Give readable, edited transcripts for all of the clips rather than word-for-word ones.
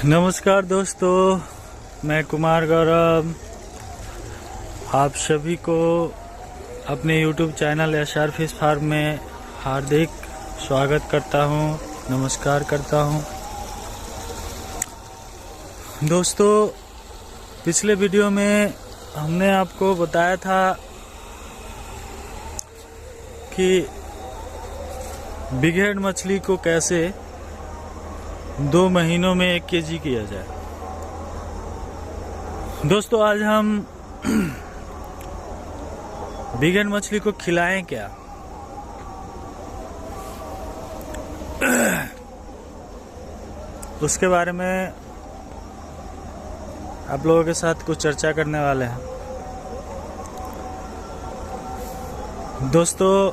नमस्कार दोस्तों, मैं कुमार गौरव आप सभी को अपने YouTube channel SR fish farm में हार्दिक स्वागत करता हूं, नमस्कार करता हूं। दोस्तों, पिछले वीडियो में हमने आपको बताया था कि बिग हेड मछली को कैसे 2 महीनों में 1 केजी किया जाए। दोस्तों, आज हम बिग हेड मछली को खिलाएं क्या, उसके बारे में आप लोगों के साथ कुछ चर्चा करने वाले हैं। दोस्तों,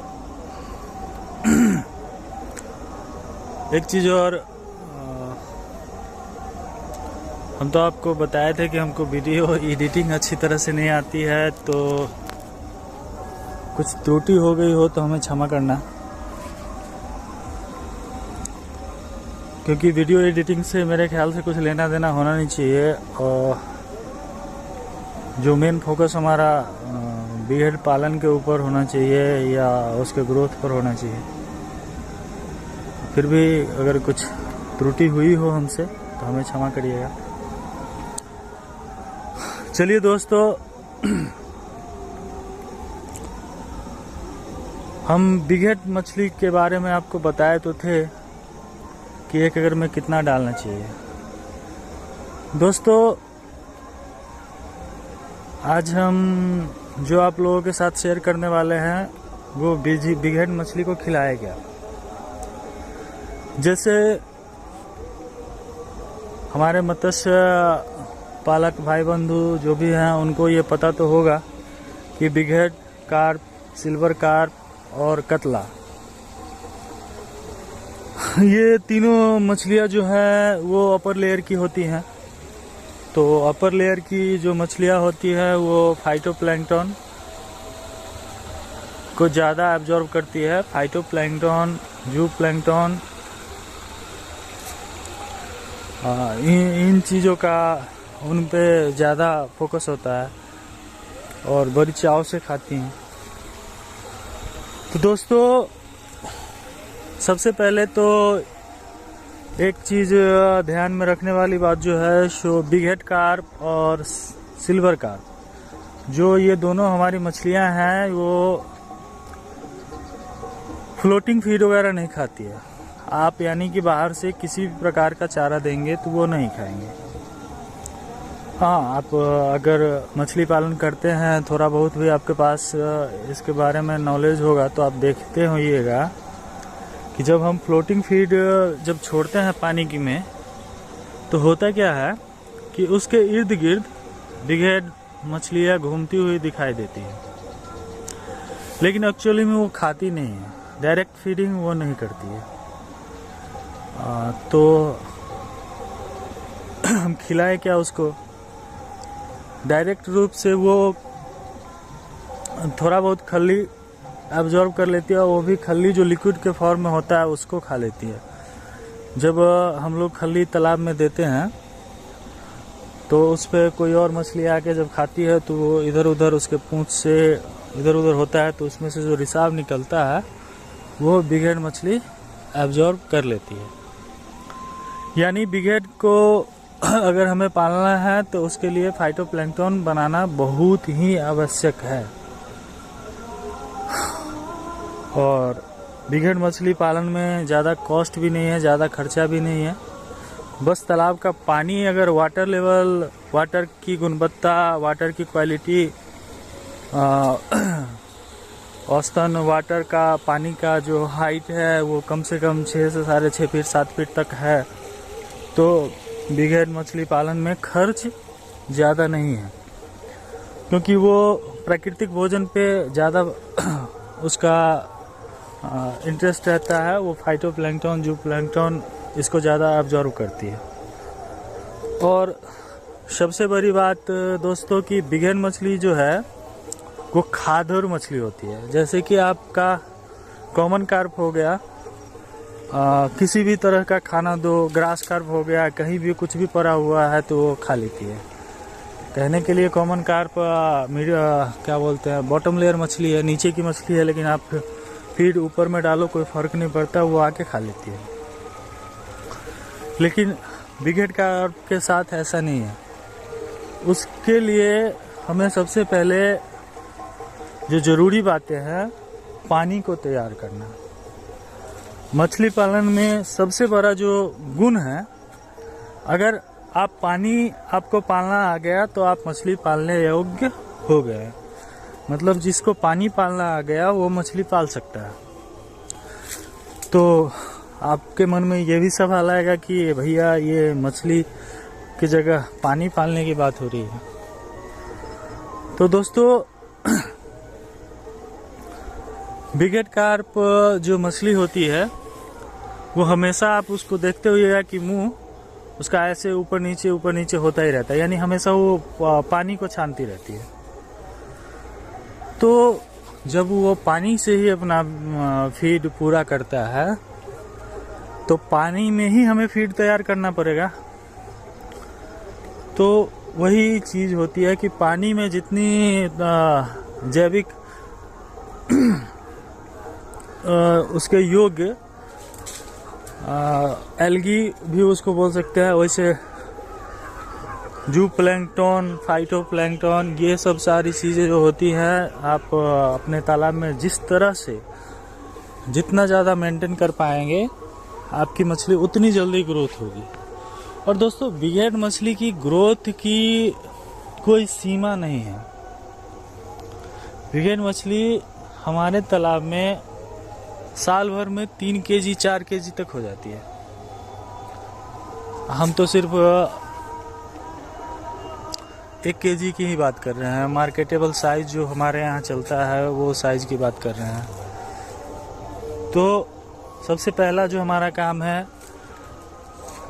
एक चीज और, हम तो आपको बताए थे कि हमको वीडियो एडिटिंग अच्छी तरह से नहीं आती है, तो कुछ त्रुटि हो गई हो तो हमें क्षमा करना, क्योंकि वीडियो एडिटिंग से मेरे ख्याल से कुछ लेना देना होना नहीं चाहिए। और जो मेन फोकस हमारा बिग हेड पालन के ऊपर होना चाहिए या उसके ग्रोथ पर होना चाहिए। फिर भी अगर कुछ त्रुटि हुई हो हमसे तो हमें क्षमा करिएगा। चलिए दोस्तों, हम बिग हेड मछली के बारे में आपको बताए तो थे कि 1 एकड़ में कितना डालना चाहिए। दोस्तों, आज हम जो आप लोगों के साथ शेयर करने वाले हैं वो बिग हेड मछली को खिलाया गया। जैसे हमारे मत्स्य पालक भाई बंधु जो भी हैं उनको ये पता तो होगा कि big head, carp, silver carp और कतला, ये तीनों मछलियां जो है वो अपर लेयर की होती हैं। तो अपर लेयर की जो मछलियां होती है वो फाइटोप्लैंक्टन को ज़्यादा एब्जॉर्ब करती है। फाइटोप्लैंक्टन, जूप्लैंक्टन, इन चीज़ों का उन पे ज़्यादा फोकस होता है और बड़ी चाव से खाती हैं। तो दोस्तों, सबसे पहले तो एक चीज़ ध्यान में रखने वाली बात जो है, सो बिग हेड कार्प और सिल्वर कार्प, जो ये दोनों हमारी मछलियां हैं, वो फ्लोटिंग फीड वगैरह नहीं खाती है। आप यानी कि बाहर से किसी भी प्रकार का चारा देंगे तो वो नहीं खाएंगे। हाँ, आप अगर मछली पालन करते हैं, थोड़ा बहुत भी आपके पास इसके बारे में नॉलेज होगा, तो आप देखते होइएगा कि जब हम फ्लोटिंग फीड जब छोड़ते हैं पानी की में, तो होता क्या है कि उसके इर्द गिर्द बिग हेड मछलियाँ घूमती हुई दिखाई देती है, लेकिन एक्चुअली में वो खाती नहीं है, डायरेक्ट फीडिंग वो नहीं करती है। तो हम खिलाएं क्या उसको? डायरेक्ट रूप से वो थोड़ा बहुत खल्ली एब्जॉर्ब कर लेती है, और वो भी खल्ली जो लिक्विड के फॉर्म में होता है उसको खा लेती है। जब हम लोग खल्ली तालाब में देते हैं तो उस पर कोई और मछली आके जब खाती है तो वो इधर उधर उसके पूंछ से इधर उधर होता है, तो उसमें से जो रिसाव निकलता है वो बिग हेड मछली एब्जॉर्ब कर लेती है। यानी बिग हेड को अगर हमें पालना है तो उसके लिए फाइटोप्लैंक्टन बनाना बहुत ही आवश्यक है। और बिग हेड मछली पालन में ज़्यादा कॉस्ट भी नहीं है, ज़्यादा खर्चा भी नहीं है। बस तालाब का पानी, अगर वाटर लेवल, वाटर की गुणवत्ता, वाटर की क्वालिटी, औसतन वाटर का पानी का जो हाइट है वो कम से कम 6 से 6.5 फीट 7 फीट तक है, तो बिग हेड मछली पालन में खर्च ज़्यादा नहीं है, क्योंकि वो प्राकृतिक भोजन पे ज़्यादा उसका इंटरेस्ट रहता है। वो फाइटोप्लैंक्टन, जूप्लैंक्टन इसको ज़्यादा एब्जॉर्ब करती है। और सबसे बड़ी बात दोस्तों कि बिग हेड मछली जो है वो खाद्य मछली होती है। जैसे कि आपका कॉमन कार्प हो गया, किसी भी तरह का खाना दो, ग्रास कार्प हो गया, कहीं भी कुछ भी पड़ा हुआ है तो वो खा लेती है। कहने के लिए कॉमन कार्प क्या बोलते हैं, बॉटम लेयर मछली है, नीचे की मछली है, लेकिन आप फीड ऊपर में डालो कोई फर्क नहीं पड़ता, वो आके खा लेती है। लेकिन बिग हेड कार्प के साथ ऐसा नहीं है। उसके लिए हमें सबसे पहले जो ज़रूरी बातें हैं, पानी को तैयार करना। मछली पालन में सबसे बड़ा जो गुण है, अगर आपको पालना आ गया तो आप मछली पालने योग्य हो गए। मतलब जिसको पानी पालना आ गया वो मछली पाल सकता है। तो आपके मन में ये भी सवाल आएगा कि भैया ये मछली की जगह पानी पालने की बात हो रही है। तो दोस्तों बिग हेड कार्प जो मछली होती है वो हमेशा आप उसको देखते हुए कि मुंह उसका ऐसे ऊपर नीचे होता ही रहता है, यानी हमेशा वो पानी को छानती रहती है। तो जब वो पानी से ही अपना फीड पूरा करता है तो पानी में ही हमें फीड तैयार करना पड़ेगा। तो वही चीज होती है कि पानी में जितनी जैविक उसके योग्य एल्गी भी उसको बोल सकते हैं, वैसे जू प्लैंकटन, फाइटोप्लैंकटन, ये सब सारी चीज़ें जो होती हैं, आप अपने तालाब में जिस तरह से जितना ज़्यादा मेंटेन कर पाएंगे आपकी मछली उतनी जल्दी ग्रोथ होगी। और दोस्तों बिग हेड मछली की ग्रोथ की कोई सीमा नहीं है। बिग हेड मछली हमारे तालाब में साल भर में 3 केजी 4 केजी तक हो जाती है। हम तो सिर्फ 1 केजी की ही बात कर रहे हैं। मार्केटेबल साइज जो हमारे यहाँ चलता है वो साइज की बात कर रहे हैं। तो सबसे पहला जो हमारा काम है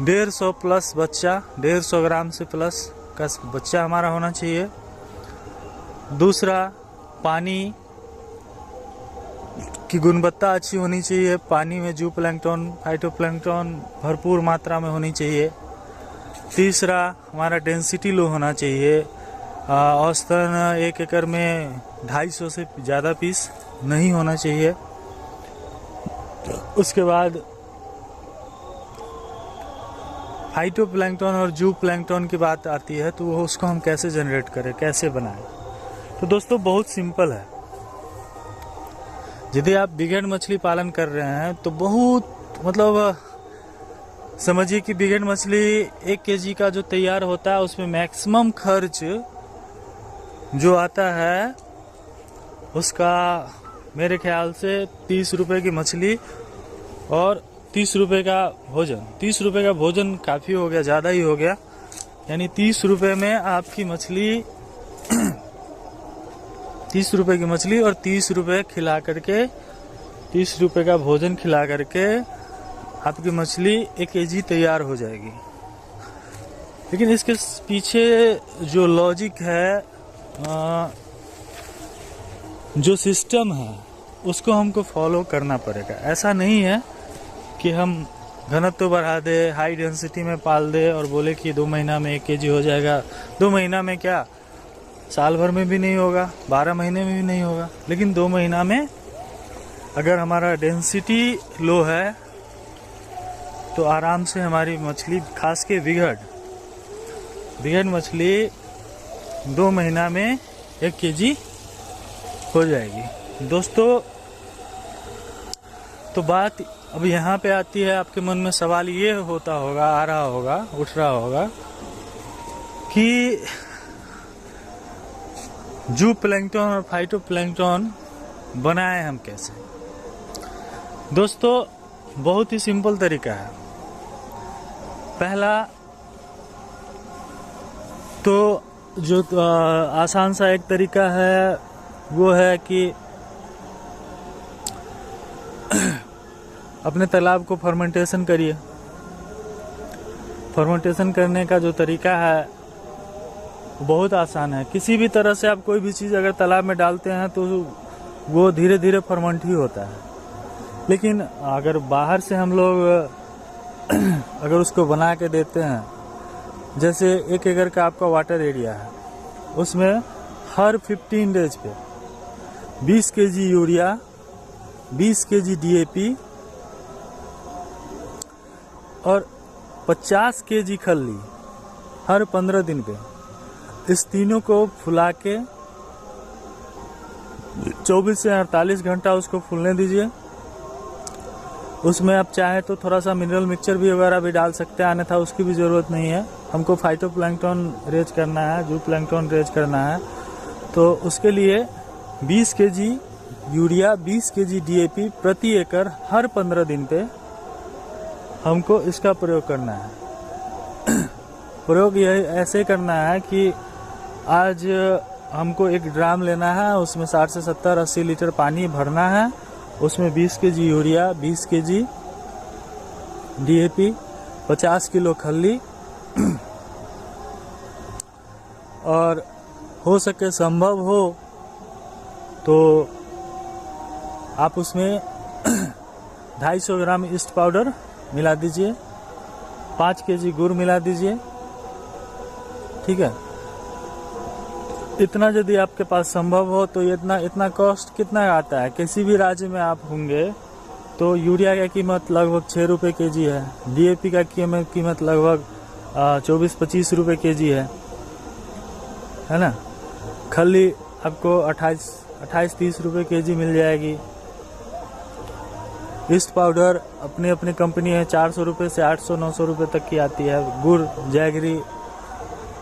150 प्लस बच्चा, 150 ग्राम से प्लस का बच्चा हमारा होना चाहिए। दूसरा, पानी की गुणवत्ता अच्छी होनी चाहिए। पानी में जू प्लैंकटन, फाइटोप्लैंकटन भरपूर मात्रा में होनी चाहिए। तीसरा, हमारा डेंसिटी लो होना चाहिए। औसतन 1 एकड़ में 250 से ज़्यादा पीस नहीं होना चाहिए। उसके बाद फाइटोप्लैंकटन और जू प्लैंकटन की बात आती है, तो वो उसको हम कैसे जनरेट करें, कैसे बनाएं। तो दोस्तों बहुत सिंपल है। यदि आप बिग हेड मछली पालन कर रहे हैं तो बहुत मतलब समझिए कि बिग हेड मछली 1 केजी का जो तैयार होता है उसमें मैक्सिमम खर्च जो आता है उसका मेरे ख्याल से 30 रुपए की मछली और 30 रुपए का भोजन। 30 रुपए का भोजन काफ़ी हो गया, ज़्यादा ही हो गया। यानी 30 रुपए में आपकी मछली 30 रुपए की मछली और 30 रुपए खिला करके, 30 रुपए का भोजन खिला करके आपकी मछली 1 केजी तैयार हो जाएगी। लेकिन इसके पीछे जो लॉजिक है, जो सिस्टम है, उसको हमको फॉलो करना पड़ेगा। ऐसा नहीं है कि हम घनत्व बढ़ा दे, हाई डेंसिटी में पाल दे और बोले कि 2 महीना में 1 केजी हो जाएगा। 2 महीना में क्या, साल भर में भी नहीं होगा, 12 महीने में भी नहीं होगा। लेकिन 2 महीना में अगर हमारा डेंसिटी लो है तो आराम से हमारी मछली, खास के बिग हेड मछली 2 महीना में 1 केजी हो जाएगी। दोस्तों तो बात अब यहाँ पे आती है, आपके मन में सवाल ये होता होगा, उठ रहा होगा कि जू प्लैंकटन और फाइटोप्लैंकटन बनाए हम कैसे। दोस्तों बहुत ही सिंपल तरीका है। पहला तो जो आसान सा एक तरीका है वो है कि अपने तालाब को फर्मेंटेशन करिए। फर्मेंटेशन करने का जो तरीका है बहुत आसान है। किसी भी तरह से आप कोई भी चीज़ अगर तालाब में डालते हैं तो वो धीरे धीरे फर्मेंट ही होता है। लेकिन अगर बाहर से हम लोग अगर उसको बना के देते हैं, जैसे 1 एकड़ का आपका वाटर एरिया है, उसमें हर 15 डेज पे 20 केजी यूरिया, 20 केजी DAP और 50 केजी खल्ली हर 15 दिन पे, इस तीनों को फुला के 24 से 48 घंटा उसको फूलने दीजिए। उसमें आप चाहे तो थोड़ा सा मिनरल मिक्सचर भी वगैरह भी डाल सकते हैं, अन्यथा उसकी भी ज़रूरत नहीं है। हमको फाइटोप्लैंक्टन रेज करना है, जू प्लैंक्टन रेज करना है, तो उसके लिए 20 केजी यूरिया, 20 केजी DAP प्रति एकड़ हर 15 दिन पे हमको इसका प्रयोग करना है। प्रयोग यह ऐसे करना है कि आज हमको एक ड्राम लेना है, उसमें 60 से 70 80 लीटर पानी भरना है, उसमें 20 KG urea, 20 KG DAP, 50 kilo खल्ली और हो सके संभव हो तो आप उसमें 250 ग्राम ईस्ट पाउडर मिला दीजिए, 5 केजी गुड़ मिला दीजिए, ठीक है। इतना यदि आपके पास संभव हो तो इतना कॉस्ट कितना आता है? किसी भी राज्य में आप होंगे तो यूरिया का कीमत लगभग 6 रुपये केजी है, DAP का कीमत लगभग 24-25 रुपये केजी है ना। खल्ली आपको 28-30 रुपये केजी मिल जाएगी। ईस्ट पाउडर अपनी अपनी कंपनी है, 400 रुपये से 800-900 रुपये तक की आती है। गुड़ जैगरी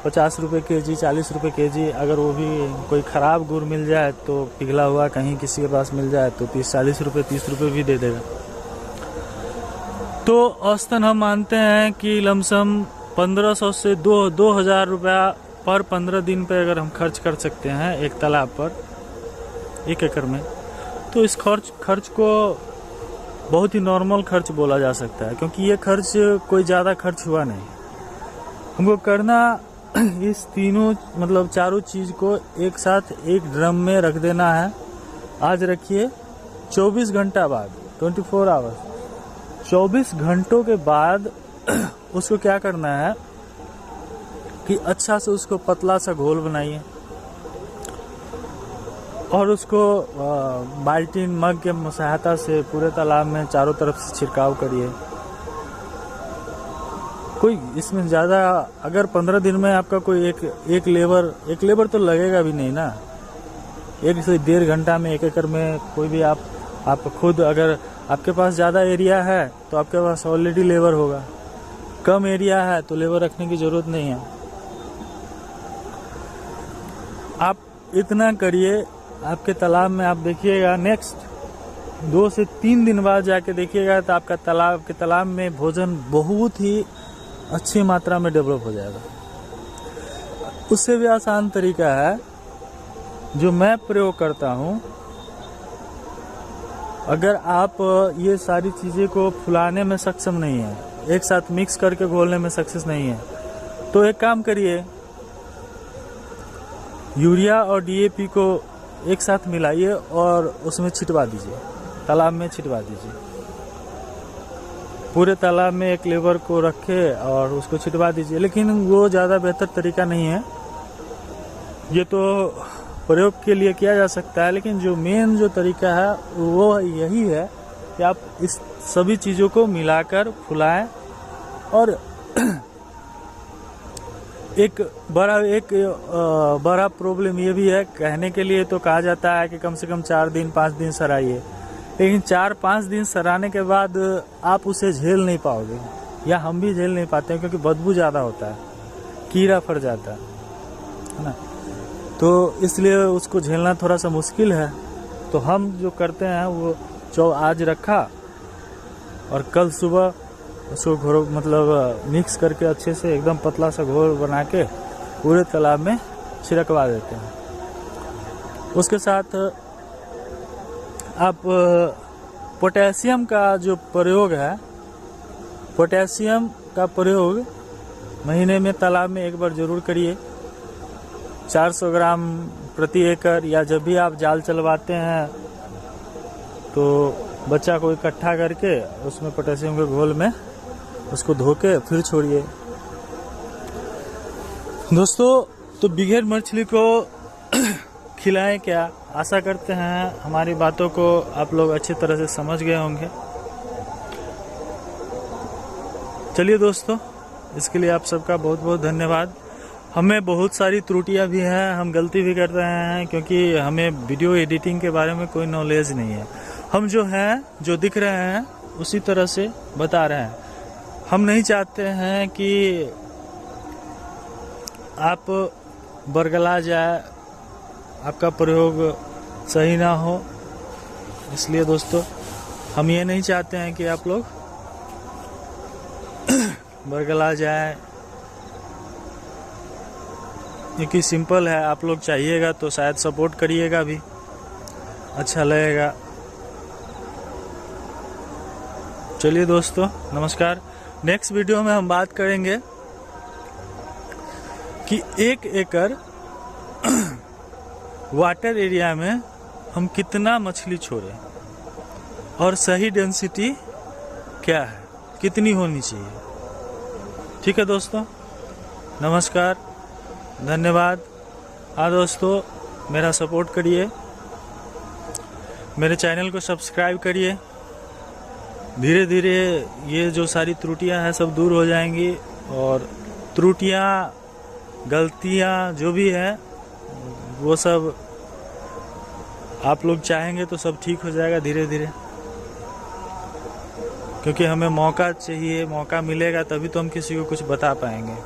50 रुपये केजी, 40 रुपये केजी। अगर वो भी कोई ख़राब गुड़ मिल जाए तो पिघला हुआ कहीं किसी के पास मिल जाए तो 40 रुपये 30 रुपये भी दे देगा। तो औसतन हम मानते हैं कि लमसम 1500 से 2000 रुपया पर 15 दिन पे अगर हम खर्च कर सकते हैं एक तालाब पर 1 एकड़ में, तो इस खर्च को बहुत ही नॉर्मल खर्च बोला जा सकता है, क्योंकि ये खर्च कोई ज़्यादा खर्च हुआ नहीं। हमको करना इस तीनों मतलब चारों चीज़ को एक साथ एक ड्रम में रख देना है। आज रखिए, 24 घंटा बाद, 24 आवर्स, 24 घंटों के बाद उसको क्या करना है कि अच्छा से उसको पतला सा घोल बनाइए और उसको बाल्टीन मग के सहायता से पूरे तालाब में चारों तरफ से छिड़काव करिए। कोई इसमें ज़्यादा, अगर 15 दिन में आपका कोई एक लेबर तो लगेगा भी नहीं ना। 1 से 1.5 घंटा में 1 एकड़ में कोई भी आप खुद, अगर आपके पास ज़्यादा एरिया है तो आपके पास ऑलरेडी लेबर होगा, कम एरिया है तो लेबर रखने की ज़रूरत नहीं है। आप इतना करिए, आपके तालाब में आप देखिएगा नेक्स्ट 2 से 3 दिन बाद जाके देखिएगा तो आपका तालाब में भोजन बहुत ही अच्छी मात्रा में डेवलप हो जाएगा। उससे भी आसान तरीका है जो मैं प्रयोग करता हूँ। अगर आप ये सारी चीज़ें को फुलाने में सक्षम नहीं है, एक साथ मिक्स करके घोलने में सक्सेस नहीं है, तो एक काम करिए, यूरिया और DAP को एक साथ मिलाइए और उसमें छिटवा दीजिए, तालाब में छिटवा दीजिए। पूरे तालाब में एक लेबर को रखे और उसको छिटवा दीजिए। लेकिन वो ज़्यादा बेहतर तरीका नहीं है, ये तो प्रयोग के लिए किया जा सकता है, लेकिन जो मेन जो तरीका है वो यही है कि आप इस सभी चीज़ों को मिलाकर फुलाएं। और एक बड़ा प्रॉब्लम ये भी है, कहने के लिए तो कहा जाता है कि कम से कम 4 दिन 5 दिन सराइए, लेकिन 4-5 दिन सराने के बाद आप उसे झेल नहीं पाओगे, या हम भी झेल नहीं पाते हैं, क्योंकि बदबू ज़्यादा होता है, कीड़ा फट जाता है ना। तो इसलिए उसको झेलना थोड़ा सा मुश्किल है। तो हम जो करते हैं वो आज रखा और कल सुबह उसको मतलब मिक्स करके अच्छे से एकदम पतला सा घोल बना के पूरे तालाब में छिड़कवा देते हैं। उसके साथ आप पोटेशियम का जो प्रयोग है, पोटेशियम का प्रयोग महीने में तालाब में एक बार जरूर करिए। 400 ग्राम प्रति एकड़, या जब भी आप जाल चलवाते हैं तो बच्चा को इकट्ठा करके उसमें पोटेशियम के घोल में उसको धो के फिर छोड़िए। दोस्तों तो बिघेर मछली को खिलाएं क्या, आशा करते हैं हमारी बातों को आप लोग अच्छी तरह से समझ गए होंगे। चलिए दोस्तों, इसके लिए आप सबका बहुत बहुत धन्यवाद। हमें बहुत सारी त्रुटियां भी हैं, हम गलती भी कर रहे हैं, क्योंकि हमें वीडियो एडिटिंग के बारे में कोई नॉलेज नहीं है। हम जो हैं, जो दिख रहे हैं उसी तरह से बता रहे हैं। हम नहीं चाहते हैं कि आप बरगला जाए, आपका प्रयोग सही ना हो। इसलिए दोस्तों हम ये नहीं चाहते हैं कि आप लोग बरगला जाए, क्योंकि सिंपल है। आप लोग चाहिएगा तो शायद सपोर्ट करिएगा भी, अच्छा लगेगा। चलिए दोस्तों, नमस्कार। नेक्स्ट वीडियो में हम बात करेंगे कि 1 एकड़ वाटर एरिया में हम कितना मछली छोड़ें और सही डेंसिटी क्या है, कितनी होनी चाहिए। ठीक है दोस्तों, नमस्कार, धन्यवाद। दोस्तों मेरा सपोर्ट करिए, मेरे चैनल को सब्सक्राइब करिए। धीरे धीरे ये जो सारी त्रुटियां हैं सब दूर हो जाएंगी, और त्रुटियां, गलतियां जो भी है वो सब आप लोग चाहेंगे तो सब ठीक हो जाएगा धीरे धीरे। क्योंकि हमें मौका चाहिए, मौका मिलेगा तभी तो हम किसी को कुछ बता पाएंगे।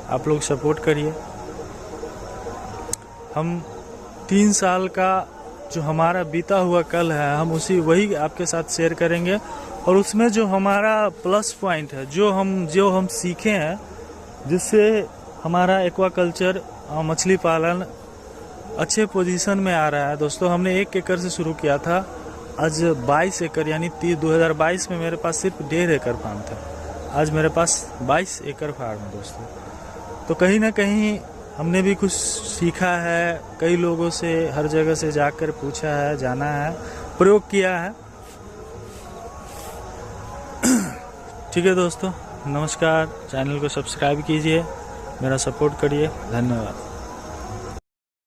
आप लोग सपोर्ट करिए। हम 3 साल का जो हमारा बीता हुआ कल है, हम वही आपके साथ शेयर करेंगे, और उसमें जो हमारा प्लस पॉइंट है, जो हम सीखे हैं, जिससे हमारा एक्वाकल्चर मछली पालन अच्छे पोजीशन में आ रहा है। दोस्तों हमने 1 एकड़ से शुरू किया था, आज 22 एकड़ यानी 2022 में मेरे पास सिर्फ 1.5 एकड़ फार्म था, आज मेरे पास 22 एकड़ फार्म है दोस्तों। तो कहीं ना कहीं हमने भी कुछ सीखा है, कई लोगों से हर जगह से जाकर पूछा है, जाना है, प्रयोग किया है। ठीक है दोस्तों, नमस्कार। चैनल को सब्सक्राइब कीजिए, मेरा सपोर्ट करिए। धन्यवाद।